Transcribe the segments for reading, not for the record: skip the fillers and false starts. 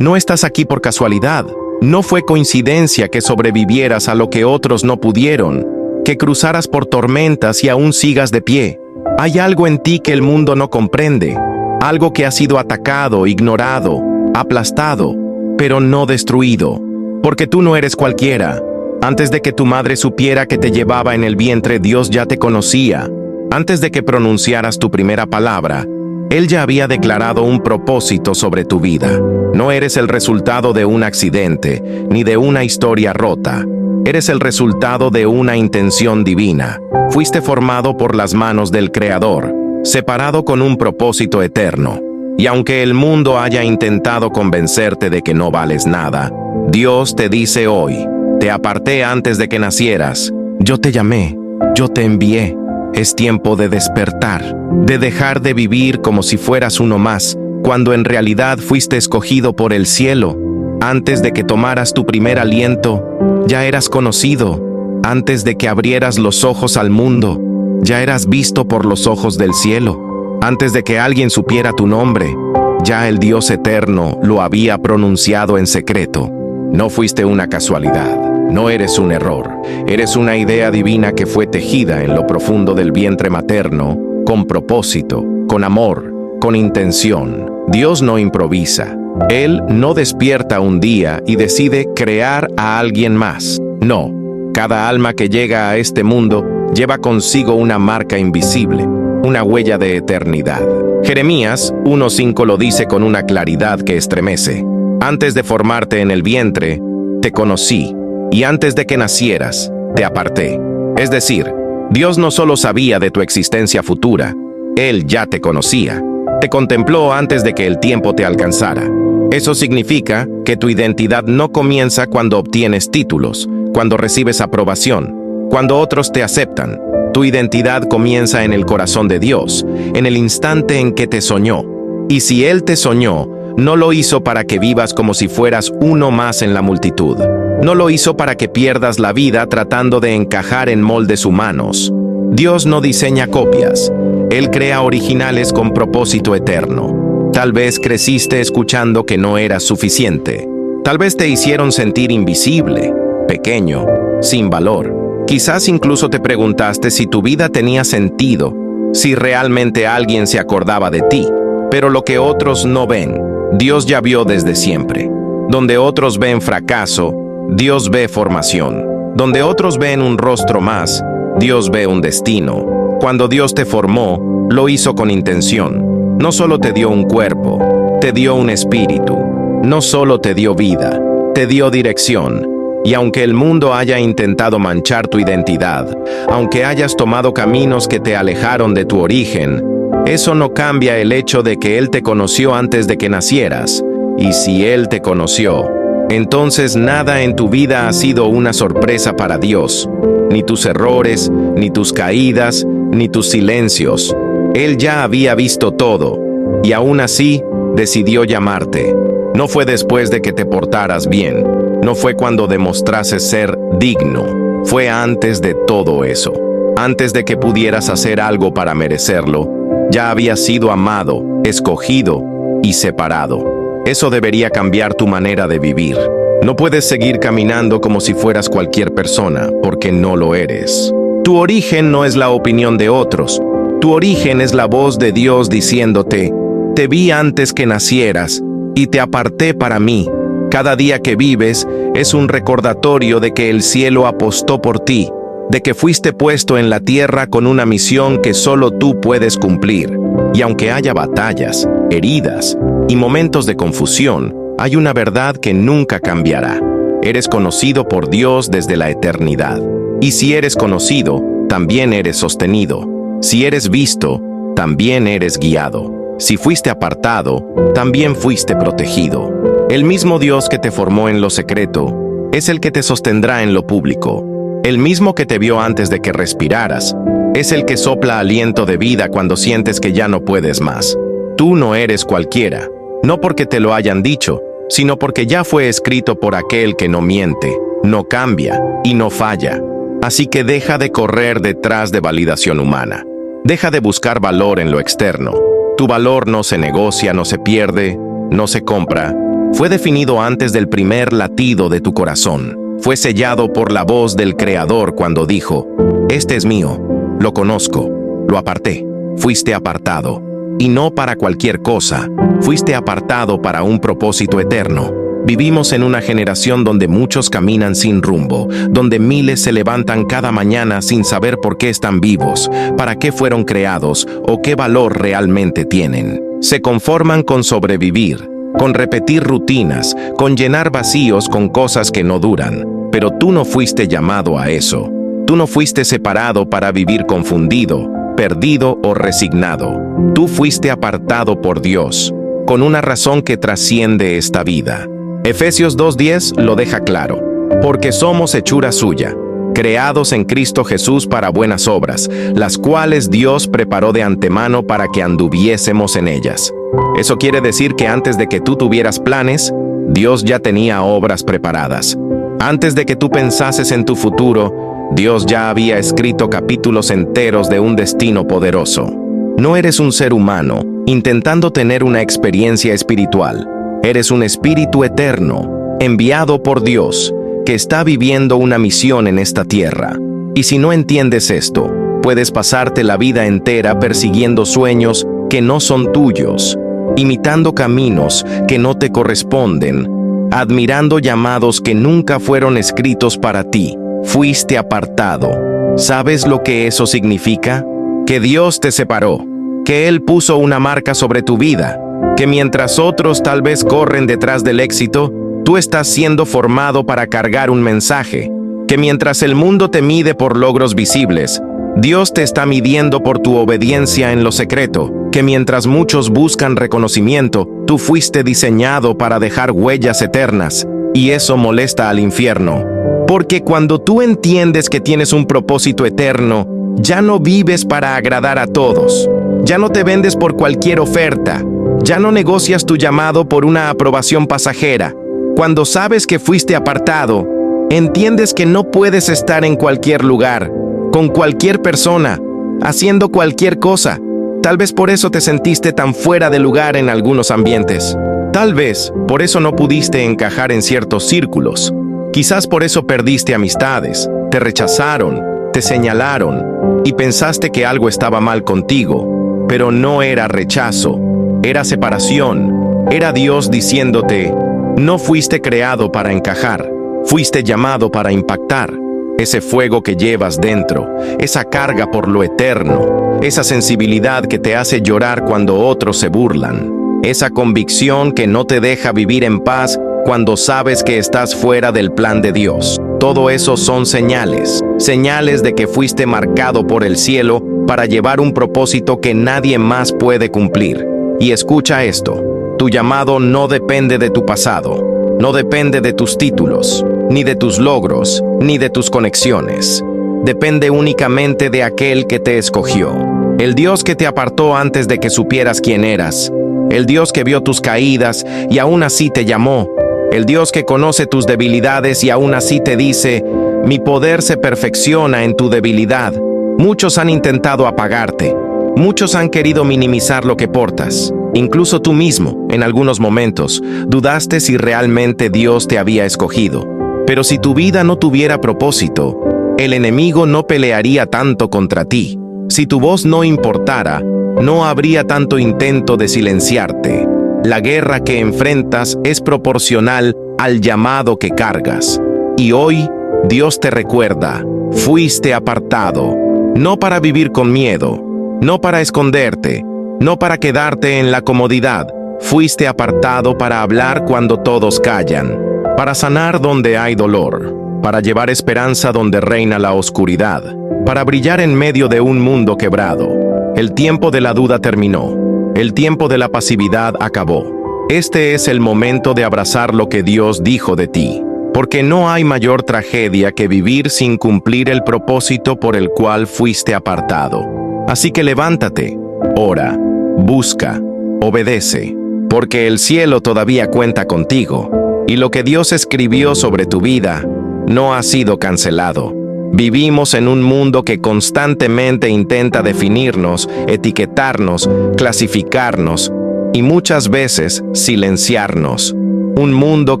No estás aquí por casualidad. No fue coincidencia que sobrevivieras a lo que otros no pudieron, que cruzaras por tormentas y aún sigas de pie. Hay algo en ti que el mundo no comprende, algo que ha sido atacado, ignorado, aplastado, pero no destruido, porque tú no eres cualquiera. Antes de que tu madre supiera que te llevaba en el vientre, Dios ya te conocía. Antes de que pronunciaras tu primera palabra, Él ya había declarado un propósito sobre tu vida. No eres el resultado de un accidente, ni de una historia rota. Eres el resultado de una intención divina. Fuiste formado por las manos del Creador, separado con un propósito eterno. Y aunque el mundo haya intentado convencerte de que no vales nada, Dios te dice hoy: te aparté antes de que nacieras. Yo te llamé, yo te envié. Es tiempo de despertar, de dejar de vivir como si fueras uno más, cuando en realidad fuiste escogido por el cielo. Antes de que tomaras tu primer aliento, ya eras conocido. Antes de que abrieras los ojos al mundo, ya eras visto por los ojos del cielo. Antes de que alguien supiera tu nombre, ya el Dios eterno lo había pronunciado en secreto. No fuiste una casualidad. No eres un error, eres una idea divina que fue tejida en lo profundo del vientre materno, con propósito, con amor, con intención. Dios no improvisa. Él no despierta un día y decide crear a alguien más. No, cada alma que llega a este mundo lleva consigo una marca invisible, una huella de eternidad. Jeremías 1:5 lo dice con una claridad que estremece. Antes de formarte en el vientre, te conocí. Y antes de que nacieras, te aparté. Es decir, Dios no solo sabía de tu existencia futura, Él ya te conocía. Te contempló antes de que el tiempo te alcanzara. Eso significa que tu identidad no comienza cuando obtienes títulos, cuando recibes aprobación, cuando otros te aceptan. Tu identidad comienza en el corazón de Dios, en el instante en que te soñó. Y si Él te soñó, no lo hizo para que vivas como si fueras uno más en la multitud. No lo hizo para que pierdas la vida tratando de encajar en moldes humanos. Dios no diseña copias. Él crea originales con propósito eterno. Tal vez creciste escuchando que no eras suficiente. Tal vez te hicieron sentir invisible, pequeño, sin valor. Quizás incluso te preguntaste si tu vida tenía sentido, si realmente alguien se acordaba de ti. Pero lo que otros no ven, Dios ya vio desde siempre. Donde otros ven fracaso, Dios ve formación. Donde otros ven un rostro más, Dios ve un destino. Cuando Dios te formó, lo hizo con intención. No solo te dio un cuerpo, te dio un espíritu. No solo te dio vida, te dio dirección. Y aunque el mundo haya intentado manchar tu identidad, aunque hayas tomado caminos que te alejaron de tu origen, eso no cambia el hecho de que Él te conoció antes de que nacieras. Y si Él te conoció, entonces nada en tu vida ha sido una sorpresa para Dios. Ni tus errores, ni tus caídas, ni tus silencios. Él ya había visto todo, y aún así decidió llamarte. No fue después de que te portaras bien. No fue cuando demostrases ser digno. Fue antes de todo eso. Antes de que pudieras hacer algo para merecerlo, ya habías sido amado, escogido y separado. Eso debería cambiar tu manera de vivir. No puedes seguir caminando como si fueras cualquier persona, porque no lo eres. Tu origen no es la opinión de otros. Tu origen es la voz de Dios diciéndote: te vi antes que nacieras y te aparté para mí. Cada día que vives es un recordatorio de que el cielo apostó por ti, de que fuiste puesto en la tierra con una misión que solo tú puedes cumplir. Y aunque haya batallas, heridas y momentos de confusión, hay una verdad que nunca cambiará. Eres conocido por Dios desde la eternidad. Y si eres conocido, también eres sostenido. Si eres visto, también eres guiado. Si fuiste apartado, también fuiste protegido. El mismo Dios que te formó en lo secreto es el que te sostendrá en lo público. El mismo que te vio antes de que respiraras es el que sopla aliento de vida cuando sientes que ya no puedes más. Tú no eres cualquiera, no porque te lo hayan dicho, sino porque ya fue escrito por aquel que no miente, no cambia y no falla. Así que deja de correr detrás de validación humana. Deja de buscar valor en lo externo. Tu valor no se negocia, no se pierde, no se compra. Fue definido antes del primer latido de tu corazón. Fue sellado por la voz del Creador cuando dijo: «Este es mío, lo conozco, lo aparté». Fuiste apartado, y no para cualquier cosa. Fuiste apartado para un propósito eterno. Vivimos en una generación donde muchos caminan sin rumbo, donde miles se levantan cada mañana sin saber por qué están vivos, para qué fueron creados o qué valor realmente tienen. Se conforman con sobrevivir, con repetir rutinas, con llenar vacíos con cosas que no duran. Pero tú no fuiste llamado a eso. Tú no fuiste separado para vivir confundido, perdido o resignado. Tú fuiste apartado por Dios, con una razón que trasciende esta vida. Efesios 2:10 lo deja claro: porque somos hechura suya, creados en Cristo Jesús para buenas obras, las cuales Dios preparó de antemano para que anduviésemos en ellas. Eso quiere decir que antes de que tú tuvieras planes, Dios ya tenía obras preparadas. Antes de que tú pensases en tu futuro, Dios ya había escrito capítulos enteros de un destino poderoso. No eres un ser humano intentando tener una experiencia espiritual. Eres un espíritu eterno, enviado por Dios, que está viviendo una misión en esta tierra. Y si no entiendes esto, puedes pasarte la vida entera persiguiendo sueños que no son tuyos, imitando caminos que no te corresponden, admirando llamados que nunca fueron escritos para ti. Fuiste apartado. ¿Sabes lo que eso significa? Que Dios te separó, que Él puso una marca sobre tu vida, que mientras otros tal vez corren detrás del éxito, tú estás siendo formado para cargar un mensaje, que mientras el mundo te mide por logros visibles, Dios te está midiendo por tu obediencia en lo secreto, que mientras muchos buscan reconocimiento, tú fuiste diseñado para dejar huellas eternas, y eso molesta al infierno. Porque cuando tú entiendes que tienes un propósito eterno, ya no vives para agradar a todos, ya no te vendes por cualquier oferta, ya no negocias tu llamado por una aprobación pasajera. Cuando sabes que fuiste apartado, entiendes que no puedes estar en cualquier lugar, con cualquier persona, haciendo cualquier cosa. Tal vez por eso te sentiste tan fuera de lugar en algunos ambientes. Tal vez por eso no pudiste encajar en ciertos círculos. Quizás por eso perdiste amistades, te rechazaron, te señalaron y pensaste que algo estaba mal contigo. Pero no era rechazo, era separación. Era Dios diciéndote: no fuiste creado para encajar, fuiste llamado para impactar. Ese fuego que llevas dentro, esa carga por lo eterno, esa sensibilidad que te hace llorar cuando otros se burlan, esa convicción que no te deja vivir en paz cuando sabes que estás fuera del plan de Dios. Todo eso son señales, señales de que fuiste marcado por el cielo para llevar un propósito que nadie más puede cumplir. Y escucha esto: tu llamado no depende de tu pasado, no depende de tus títulos, ni de tus logros, ni de tus conexiones. Depende únicamente de aquel que te escogió, el Dios que te apartó antes de que supieras quién eras, el Dios que vio tus caídas y aún así te llamó, el Dios que conoce tus debilidades y aún así te dice: mi poder se perfecciona en tu debilidad. Muchos han intentado apagarte, muchos han querido minimizar lo que portas. Incluso tú mismo, en algunos momentos, dudaste si realmente Dios te había escogido. Pero si tu vida no tuviera propósito, el enemigo no pelearía tanto contra ti. Si tu voz no importara, no habría tanto intento de silenciarte. La guerra que enfrentas es proporcional al llamado que cargas. Y hoy, Dios te recuerda: fuiste apartado, no para vivir con miedo, no para esconderte, no para quedarte en la comodidad. Fuiste apartado para hablar cuando todos callan, para sanar donde hay dolor, para llevar esperanza donde reina la oscuridad, para brillar en medio de un mundo quebrado. El tiempo de la duda terminó, el tiempo de la pasividad acabó. Este es el momento de abrazar lo que Dios dijo de ti, porque no hay mayor tragedia que vivir sin cumplir el propósito por el cual fuiste apartado. Así que levántate, ora, busca, obedece, porque el cielo todavía cuenta contigo, y lo que Dios escribió sobre tu vida no ha sido cancelado. Vivimos en un mundo que constantemente intenta definirnos, etiquetarnos, clasificarnos y muchas veces silenciarnos. Un mundo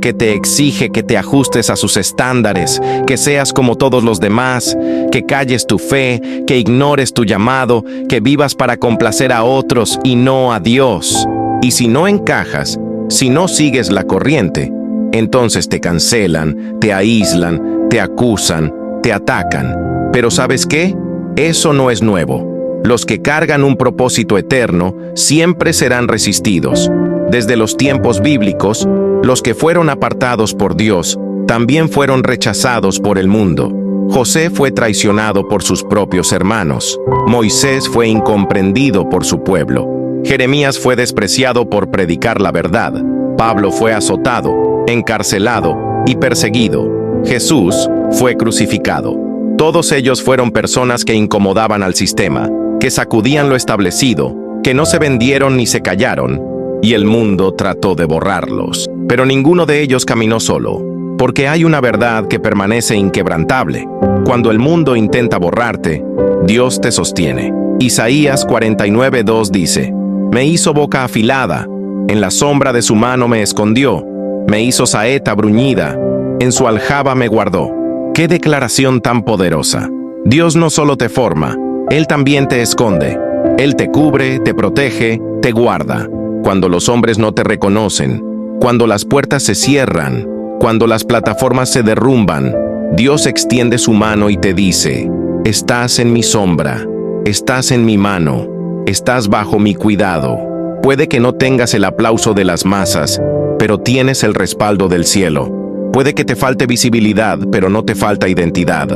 que te exige que te ajustes a sus estándares, que seas como todos los demás, que calles tu fe, que ignores tu llamado, que vivas para complacer a otros y no a Dios. Y si no encajas, si no sigues la corriente, entonces te cancelan, te aíslan, te acusan, te atacan. Pero ¿sabes qué? Eso no es nuevo. Los que cargan un propósito eterno siempre serán resistidos. Desde los tiempos bíblicos, los que fueron apartados por Dios también fueron rechazados por el mundo. José fue traicionado por sus propios hermanos. Moisés fue incomprendido por su pueblo. Jeremías fue despreciado por predicar la verdad. Pablo fue azotado, encarcelado y perseguido. Jesús fue crucificado. Todos ellos fueron personas que incomodaban al sistema, que sacudían lo establecido, que no se vendieron ni se callaron, y el mundo trató de borrarlos. Pero ninguno de ellos caminó solo, porque hay una verdad que permanece inquebrantable. Cuando el mundo intenta borrarte, Dios te sostiene. Isaías 49:2 dice: Me hizo boca afilada, en la sombra de su mano me escondió, me hizo saeta bruñida, en su aljaba me guardó. ¡Qué declaración tan poderosa! Dios no solo te forma, Él también te esconde. Él te cubre, te protege, te guarda. Cuando los hombres no te reconocen, cuando las puertas se cierran, cuando las plataformas se derrumban, Dios extiende su mano y te dice: estás en mi sombra, estás en mi mano, estás bajo mi cuidado. Puede que no tengas el aplauso de las masas, pero tienes el respaldo del cielo. Puede que te falte visibilidad, pero no te falta identidad.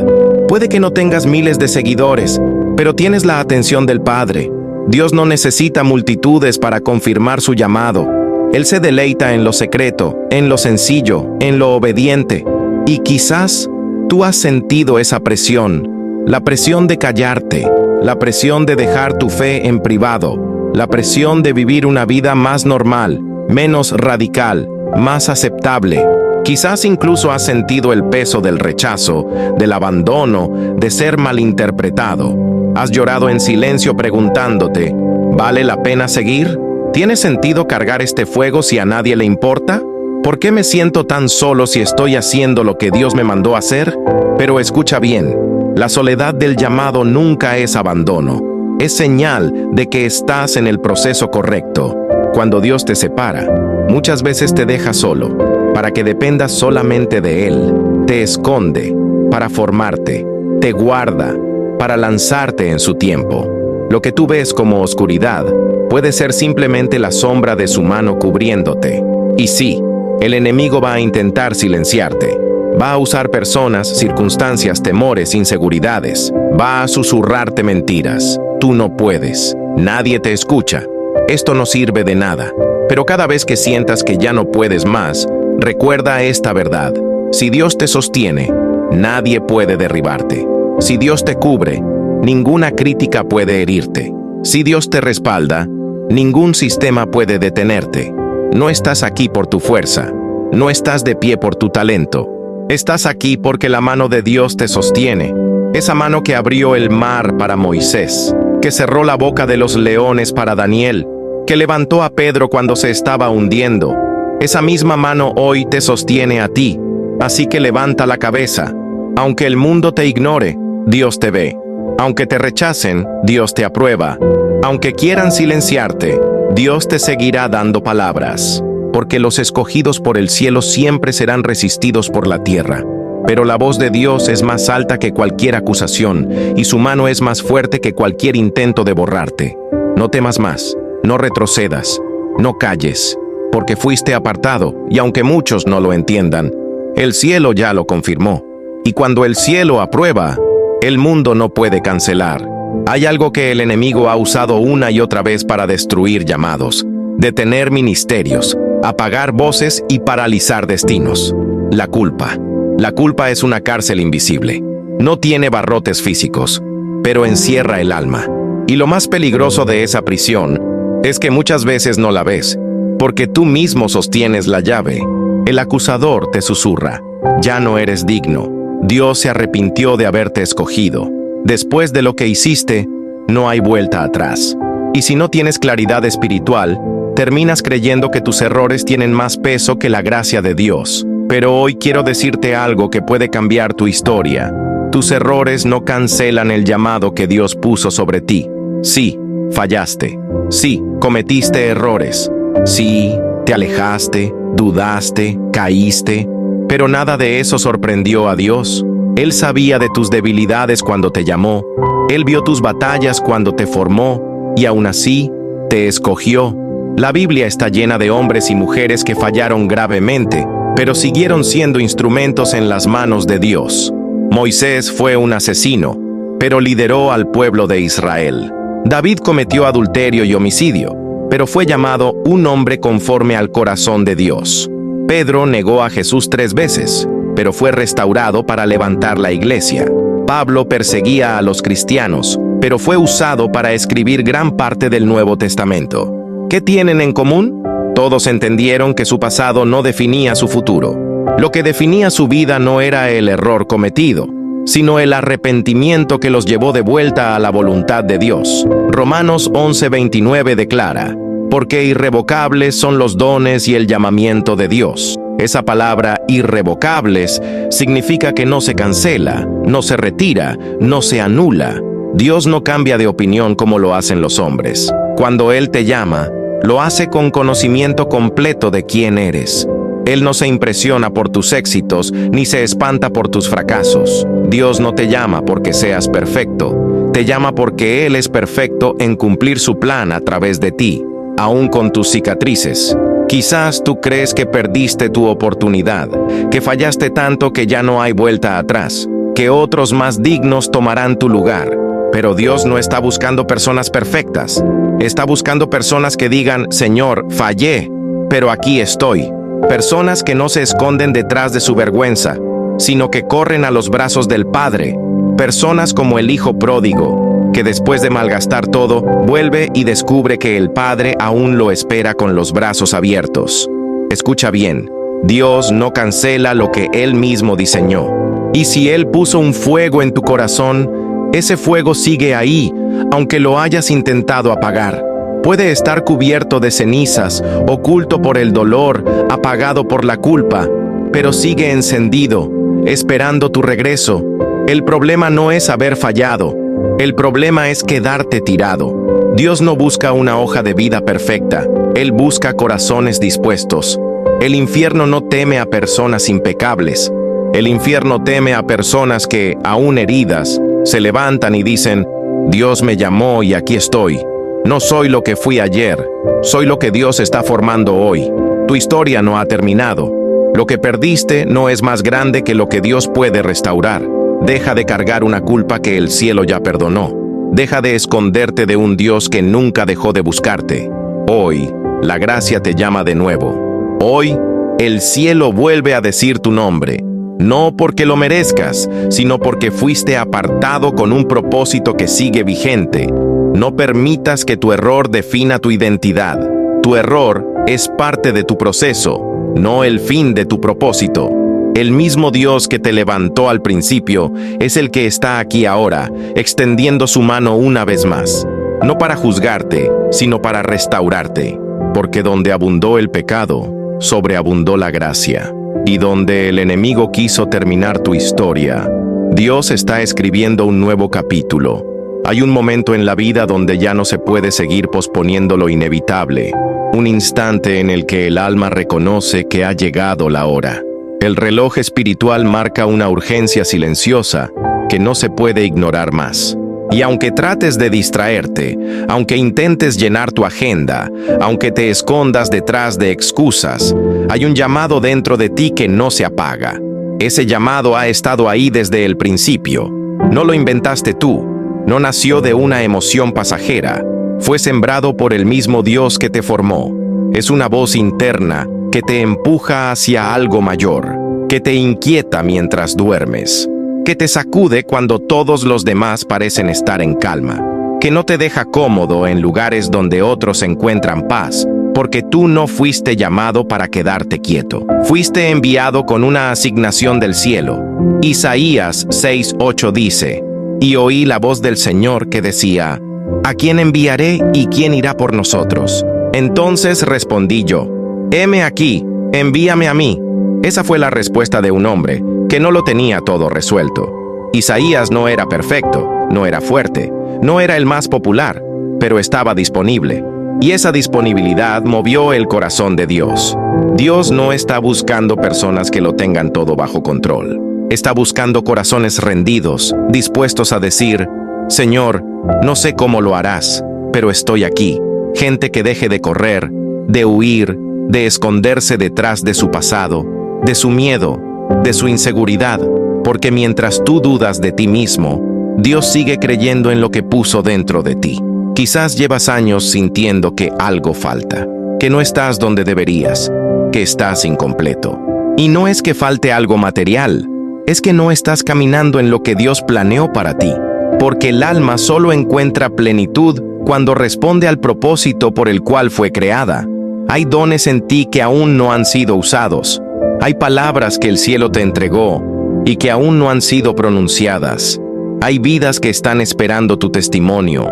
Puede que no tengas miles de seguidores, pero tienes la atención del Padre. Dios no necesita multitudes para confirmar su llamado. Él se deleita en lo secreto, en lo sencillo, en lo obediente. Y quizás tú has sentido esa presión, la presión de callarte, la presión de dejar tu fe en privado, la presión de vivir una vida más normal, menos radical, más aceptable. Quizás incluso has sentido el peso del rechazo, del abandono, de ser malinterpretado. Has llorado en silencio preguntándote: ¿vale la pena seguir? ¿Tiene sentido cargar este fuego si a nadie le importa? ¿Por qué me siento tan solo si estoy haciendo lo que Dios me mandó hacer? Pero escucha bien, la soledad del llamado nunca es abandono. Es señal de que estás en el proceso correcto. Cuando Dios te separa, muchas veces te deja solo, para que dependas solamente de Él. Te esconde para formarte, te guarda para lanzarte en su tiempo. Lo que tú ves como oscuridad puede ser simplemente la sombra de su mano cubriéndote. Y sí, el enemigo va a intentar silenciarte. Va a usar personas, circunstancias, temores, inseguridades. Va a susurrarte mentiras. Tú no puedes. Nadie te escucha. Esto no sirve de nada. Pero cada vez que sientas que ya no puedes más, recuerda esta verdad. Si Dios te sostiene, nadie puede derribarte. Si Dios te cubre, ninguna crítica puede herirte. Si Dios te respalda, ningún sistema puede detenerte. No estás aquí por tu fuerza. No estás de pie por tu talento. Estás aquí porque la mano de Dios te sostiene. Esa mano que abrió el mar para Moisés, que cerró la boca de los leones para Daniel, que levantó a Pedro cuando se estaba hundiendo. Esa misma mano hoy te sostiene a ti. Así que levanta la cabeza. Aunque el mundo te ignore, Dios te ve. Aunque te rechacen, Dios te aprueba. Aunque quieran silenciarte, Dios te seguirá dando palabras. Porque los escogidos por el cielo siempre serán resistidos por la tierra. Pero la voz de Dios es más alta que cualquier acusación, y su mano es más fuerte que cualquier intento de borrarte. No temas más, no retrocedas, no calles, porque fuiste apartado, y aunque muchos no lo entiendan, el cielo ya lo confirmó. Y cuando el cielo aprueba, el mundo no puede cancelar. Hay algo que el enemigo ha usado una y otra vez para destruir llamados, detener ministerios, apagar voces y paralizar destinos. La culpa. La culpa es una cárcel invisible. No tiene barrotes físicos, pero encierra el alma. Y lo más peligroso de esa prisión es que muchas veces no la ves, porque tú mismo sostienes la llave. El acusador te susurra: ya no eres digno. Dios se arrepintió de haberte escogido. Después de lo que hiciste, no hay vuelta atrás. Y si no tienes claridad espiritual, terminas creyendo que tus errores tienen más peso que la gracia de Dios. Pero hoy quiero decirte algo que puede cambiar tu historia. Tus errores no cancelan el llamado que Dios puso sobre ti. Sí, fallaste. Sí, cometiste errores. Sí, te alejaste, dudaste, caíste. Pero nada de eso sorprendió a Dios. Él sabía de tus debilidades cuando te llamó. Él vio tus batallas cuando te formó. Y aún así, te escogió. La Biblia está llena de hombres y mujeres que fallaron gravemente, pero siguieron siendo instrumentos en las manos de Dios. Moisés fue un asesino, pero lideró al pueblo de Israel. David cometió adulterio y homicidio, pero fue llamado un hombre conforme al corazón de Dios. Pedro negó a Jesús 3 veces, pero fue restaurado para levantar la iglesia. Pablo perseguía a los cristianos, pero fue usado para escribir gran parte del Nuevo Testamento. ¿Qué tienen en común? Todos entendieron que su pasado no definía su futuro. Lo que definía su vida no era el error cometido, sino el arrepentimiento que los llevó de vuelta a la voluntad de Dios. Romanos 11:29 declara: porque irrevocables son los dones y el llamamiento de Dios. Esa palabra irrevocables significa que no se cancela, no se retira, no se anula. Dios no cambia de opinión como lo hacen los hombres. Cuando Él te llama, lo hace con conocimiento completo de quién eres. Él no se impresiona por tus éxitos, ni se espanta por tus fracasos. Dios no te llama porque seas perfecto. Te llama porque Él es perfecto en cumplir su plan a través de ti, aún con tus cicatrices. Quizás tú crees que perdiste tu oportunidad, que fallaste tanto que ya no hay vuelta atrás, que otros más dignos tomarán tu lugar. Pero Dios no está buscando personas perfectas. Está buscando personas que digan: Señor, fallé, pero aquí estoy. Personas que no se esconden detrás de su vergüenza, sino que corren a los brazos del Padre. Personas como el hijo pródigo, que después de malgastar todo, vuelve y descubre que el Padre aún lo espera con los brazos abiertos. Escucha bien, Dios no cancela lo que Él mismo diseñó. Y si Él puso un fuego en tu corazón, ese fuego sigue ahí, aunque lo hayas intentado apagar. Puede estar cubierto de cenizas, oculto por el dolor, apagado por la culpa, pero sigue encendido, esperando tu regreso. El problema no es haber fallado, el problema es quedarte tirado. Dios no busca una hoja de vida perfecta, Él busca corazones dispuestos. El infierno no teme a personas impecables. El infierno teme a personas que, aún heridas, se levantan y dicen: Dios me llamó y aquí estoy. No soy lo que fui ayer, soy lo que Dios está formando hoy. Tu historia no ha terminado. Lo que perdiste no es más grande que lo que Dios puede restaurar. Deja de cargar una culpa que el cielo ya perdonó. Deja de esconderte de un Dios que nunca dejó de buscarte. Hoy, la gracia te llama de nuevo. Hoy, el cielo vuelve a decir tu nombre. No porque lo merezcas, sino porque fuiste apartado con un propósito que sigue vigente. No permitas que tu error defina tu identidad. Tu error es parte de tu proceso, no el fin de tu propósito. El mismo Dios que te levantó al principio es el que está aquí ahora, extendiendo su mano una vez más. No para juzgarte, sino para restaurarte. Porque donde abundó el pecado, sobreabundó la gracia. Y donde el enemigo quiso terminar tu historia, Dios está escribiendo un nuevo capítulo. Hay un momento en la vida donde ya no se puede seguir posponiendo lo inevitable. Un instante en el que el alma reconoce que ha llegado la hora. El reloj espiritual marca una urgencia silenciosa que no se puede ignorar más. Y aunque trates de distraerte, aunque intentes llenar tu agenda, aunque te escondas detrás de excusas, hay un llamado dentro de ti que no se apaga. Ese llamado ha estado ahí desde el principio. No lo inventaste tú, no nació de una emoción pasajera, fue sembrado por el mismo Dios que te formó. Es una voz interna que te empuja hacia algo mayor, que te inquieta mientras duermes, que te sacude cuando todos los demás parecen estar en calma, que no te deja cómodo en lugares donde otros encuentran paz, porque tú no fuiste llamado para quedarte quieto. Fuiste enviado con una asignación del cielo. Isaías 6:8 dice: Y oí la voz del Señor que decía: ¿A quién enviaré y quién irá por nosotros? Entonces respondí yo: heme aquí, envíame a mí. Esa fue la respuesta de un hombre que no lo tenía todo resuelto. Isaías no era perfecto, no era fuerte, no era el más popular, pero estaba disponible. Y esa disponibilidad movió el corazón de Dios. Dios no está buscando personas que lo tengan todo bajo control. Está buscando corazones rendidos, dispuestos a decir: Señor, no sé cómo lo harás, pero estoy aquí. Gente que deje de correr, de huir, de esconderse detrás de su pasado, de su miedo, de su inseguridad, porque mientras tú dudas de ti mismo, Dios sigue creyendo en lo que puso dentro de ti. Quizás llevas años sintiendo que algo falta, que no estás donde deberías, que estás incompleto. Y no es que falte algo material, es que no estás caminando en lo que Dios planeó para ti, porque el alma solo encuentra plenitud cuando responde al propósito por el cual fue creada. Hay dones en ti que aún no han sido usados. Hay palabras que el cielo te entregó y que aún no han sido pronunciadas. Hay vidas que están esperando tu testimonio.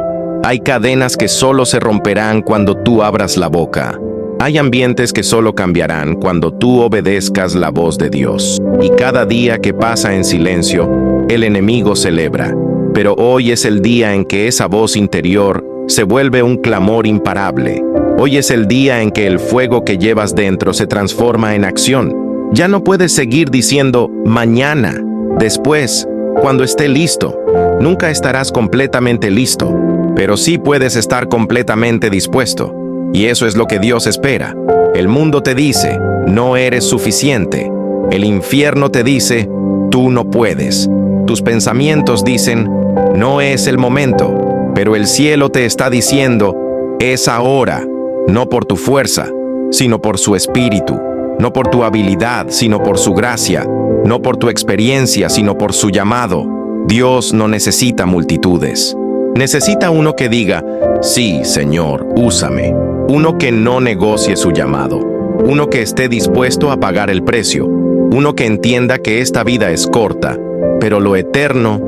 Hay cadenas que solo se romperán cuando tú abras la boca. Hay ambientes que solo cambiarán cuando tú obedezcas la voz de Dios. Y cada día que pasa en silencio, el enemigo celebra. Pero hoy es el día en que esa voz interior se vuelve un clamor imparable. Hoy es el día en que el fuego que llevas dentro se transforma en acción. Ya no puedes seguir diciendo mañana, después, cuando esté listo. Nunca estarás completamente listo, pero sí puedes estar completamente dispuesto. Y eso es lo que Dios espera. El mundo te dice: no eres suficiente. El infierno te dice: tú no puedes. Tus pensamientos dicen: no es el momento. Pero el cielo te está diciendo: es ahora. No por tu fuerza, sino por su espíritu. No por tu habilidad, sino por su gracia. No por tu experiencia, sino por su llamado. Dios no necesita multitudes. Necesita uno que diga: sí, Señor, úsame. Uno que no negocie su llamado. Uno que esté dispuesto a pagar el precio. Uno que entienda que esta vida es corta, pero lo eterno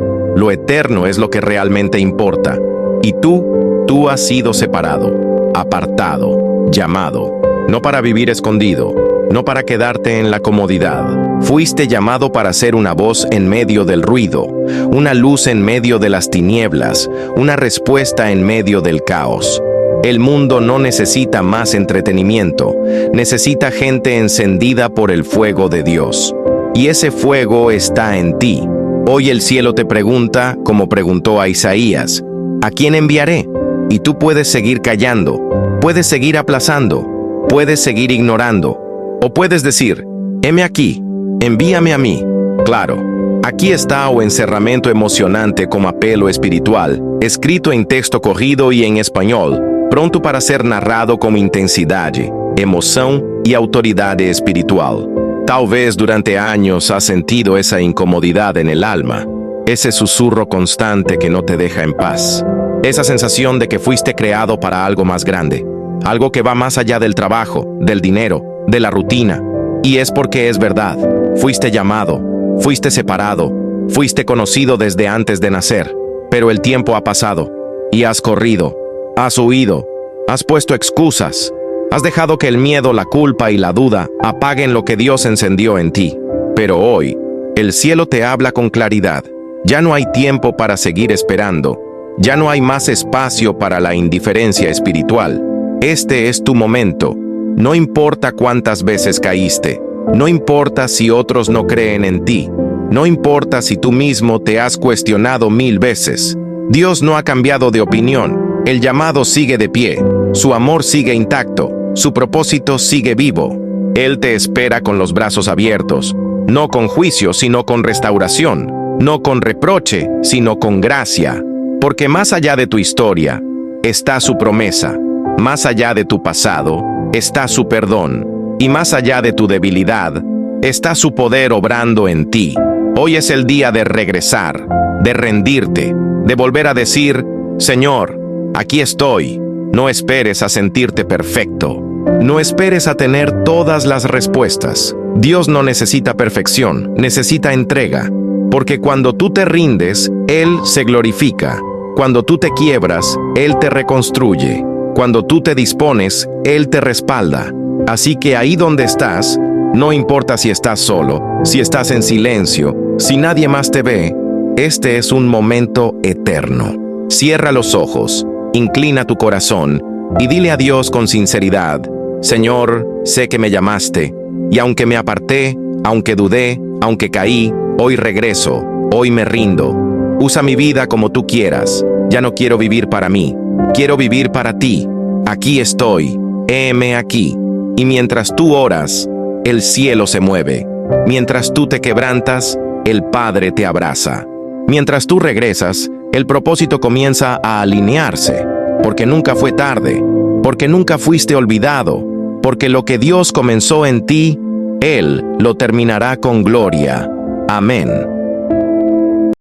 es lo que realmente importa. Y tú has sido separado, apartado, llamado, no para vivir escondido, no para quedarte en la comodidad. Fuiste llamado para ser una voz en medio del ruido, una luz en medio de las tinieblas, una respuesta en medio del caos. El mundo no necesita más entretenimiento, necesita gente encendida por el fuego de Dios. Y ese fuego está en ti. Hoy el cielo te pregunta, como preguntó a Isaías: ¿a quién enviaré? Y tú puedes seguir callando, puedes seguir aplazando, puedes seguir ignorando, o puedes decir: heme aquí, envíame a mí. Claro, aquí está o encerramento emocionante como apelo espiritual, escrito en texto corrido y en español, pronto para ser narrado com intensidade, emoção e autoridade espiritual. Tal vez durante años has sentido esa incomodidad en el alma, ese susurro constante que no te deja en paz, esa sensación de que fuiste creado para algo más grande, algo que va más allá del trabajo, del dinero, de la rutina. Y es porque es verdad, fuiste llamado, fuiste separado, fuiste conocido desde antes de nacer, pero el tiempo ha pasado y has corrido. Has huido, has puesto excusas, has dejado que el miedo, la culpa y la duda apaguen lo que Dios encendió en ti. Pero hoy, el cielo te habla con claridad. Ya no hay tiempo para seguir esperando. Ya no hay más espacio para la indiferencia espiritual. Este es tu momento. No importa cuántas veces caíste. No importa si otros no creen en ti. No importa si tú mismo te has cuestionado 1000 veces. Dios no ha cambiado de opinión. El llamado sigue de pie, su amor sigue intacto, su propósito sigue vivo. Él te espera con los brazos abiertos, no con juicio, sino con restauración, no con reproche, sino con gracia. Porque más allá de tu historia está su promesa, más allá de tu pasado está su perdón, y más allá de tu debilidad está su poder obrando en ti. Hoy es el día de regresar, de rendirte, de volver a decir: Señor, aquí estoy. No esperes a sentirte perfecto. No esperes a tener todas las respuestas. Dios no necesita perfección, necesita entrega. Porque cuando tú te rindes, Él se glorifica. Cuando tú te quiebras, Él te reconstruye. Cuando tú te dispones, Él te respalda. Así que ahí donde estás, no importa si estás solo, si estás en silencio, si nadie más te ve, este es un momento eterno. Cierra los ojos, inclina tu corazón y dile a Dios con sinceridad: Señor, sé que me llamaste, y aunque me aparté, aunque dudé, aunque caí, hoy regreso, hoy me rindo. Usa mi vida como tú quieras. Ya no quiero vivir para mí, quiero vivir para ti. Aquí estoy, heme aquí. Y mientras tú oras, el cielo se mueve. Mientras tú te quebrantas, el Padre te abraza. Mientras tú regresas, el propósito comienza a alinearse, porque nunca fue tarde, porque nunca fuiste olvidado, porque lo que Dios comenzó en ti, Él lo terminará con gloria. Amén.